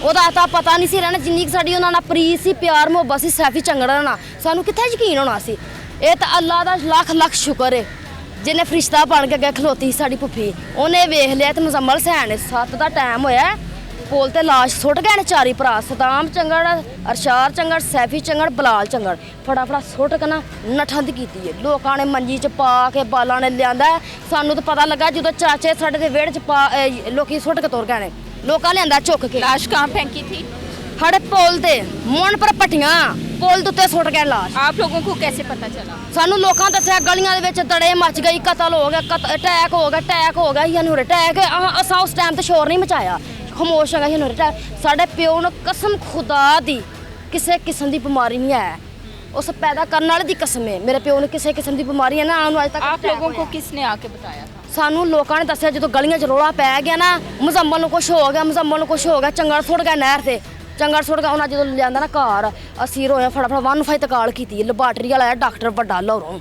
ਉਹਦਾ ਤਾਂ ਪਤਾ ਨਹੀਂ ਸੀ ਰਹਿਣਾ ਜਿੰਨੀ ਸਾਡੀ ਉਹਨਾਂ ਨਾਲ ਪ੍ਰੀਤ ਸੀ ਪਿਆਰ ਮੁਹੱਬਤ ਸੀ ਸੈਫੀ ਚੰਗੜਾ ਨਾਲ ਸਾਨੂੰ ਕਿੱਥੇ ਯਕੀਨ ਹੋਣਾ ਸੀ। ਇਹ ਤਾਂ ਅੱਲਾ ਦਾ ਲੱਖ ਲੱਖ ਸ਼ੁਕਰ ਹੈ ਜਿਹਨੇ ਫਰਿਸ਼ਤਾ ਬਣ ਕੇ ਅੱਗੇ ਖਲੋਤੀ ਸੀ ਸਾਡੀ ਭੁੱਫੀ। ਉਹਨੇ ਵੇਖ ਲਿਆ ਤੇ ਮੁਜ਼ੰਮਲ ਸੈਨ ਨੇ 7 ਦਾ ਟਾਈਮ ਹੋਇਆ ਪੁਲ ਤੇ ਲਾਸ਼ ਸੁੱਟ ਗਏ ਨੇ ਚਾਰੀ ਭਰਾ ਸਦਾਮ ਚੰਗੜ ਅਰਸ਼ਾਰ ਚੰਗੜ ਸੈਫੀ ਚੰਗੜ ਬਲਾਲ ਚੰਗੜ ਫਟਾਫਟ ਸੁੱਟ ਕੇ ਨਾ ਨਠੰਦ ਕੀਤੀ ਹੈ। ਲੋਕਾਂ ਨੇ ਮੰਜੀ 'ਚ ਪਾ ਕੇ ਬਾਲਾਂ ਨੇ ਲਿਆਂਦਾ। ਸਾਨੂੰ ਤਾਂ ਪਤਾ ਲੱਗਾ ਜਦੋਂ ਚਾਚੇ ਸਾਡੇ ਦੇ ਵਿਹੜੇ 'ਚ ਪਾ ਲੋਕੀ ਸੁੱਟ ਕੇ ਤੁਰ ਗਏ ਨੇ। ਲੋਕਾਂ ਲਿਆਂਦਾ ਚੁੱਕ ਕੇ। लाश कहाँ फेंकी थी? ਸਾਡੇ ਪੁਲ ਤੇ ਮੋਣ ਪਰ ਪੱਟੀਆਂ ਪੁਲ ਦੇ ਉੱਤੇ ਸੁੱਟ ਗਏ ਲਾਸ਼। आप लोगों को कैसे पता चला? ਸਾਨੂੰ ਲੋਕਾਂ ਦੱਸਿਆ ਗਲੀਆਂ ਦੇ ਵਿੱਚ ਤੜੇ ਮੱਚ ਗਈ ਕਤਲ ਹੋ ਗਿਆ ਅਟੈਕ ਹੋ ਗਿਆ ਯਾਨੂੰ ਅਟੈਕ ਅਸਾਂ ਉਸ ਟਾਈਮ ਤੇ ਸ਼ੋਰ ਨਹੀਂ ਮਚਾਇਆ ਖਾਮੋਸ਼ ਹੈਗਾ ਯਾਨੂੰ ਅਟੈਕ। ਸਾਡੇ ਪਿਓ ਨੂੰ ਕਸਮ ਖੁਦਾ ਦੀ ਕਿਸੇ ਕਿਸਮ ਦੀ ਬਿਮਾਰੀ ਨਹੀਂ ਹੈ ਉਸ ਪੈਦਾ ਕਰਨ ਵਾਲੇ ਦੀ ਕਸਮ ਹੈ। ਮੇਰੇ ਪਿਓ ਨੂੰ ਕਿਸੇ ਕਿਸਮ ਦੀ ਬਿਮਾਰੀ ਹੈ ਨਾ ਉਹਨੂੰ ਅੱਜ ਤੱਕ आप लोगों को किसने आके बताया था? ਸਾਨੂੰ ਲੋਕਾਂ ਨੇ ਦੱਸਿਆ ਜਦੋਂ ਗਲੀਆਂ 'ਚ ਰੋਲਾ ਪੈ ਗਿਆ ਨਾ ਮੁਜ਼ੰਮਲ ਨੂੰ ਕੁਛ ਹੋ ਗਿਆ ਚੰਗੜ ਸੁੱਟ ਗਿਆ ਨਹਿਰ ਤੇ ਚੰਗੜ ਸੁੱਟ ਗਿਆ। ਉਹਨਾਂ ਜਦੋਂ ਲਿਆਂਦਾ ਨਾ ਘਰ ਅਸੀਂ ਰੋਏ ਫਟਾਫਟ ਵਨ ਫਾਈ ਤਕਾਲ ਕੀਤੀ ਲੈਬਾਰਟਰੀ ਵਾਲਾ ਆਇਆ ਡਾਕਟਰ ਵੱਡਾ ਲਾਹੌਰੋਂ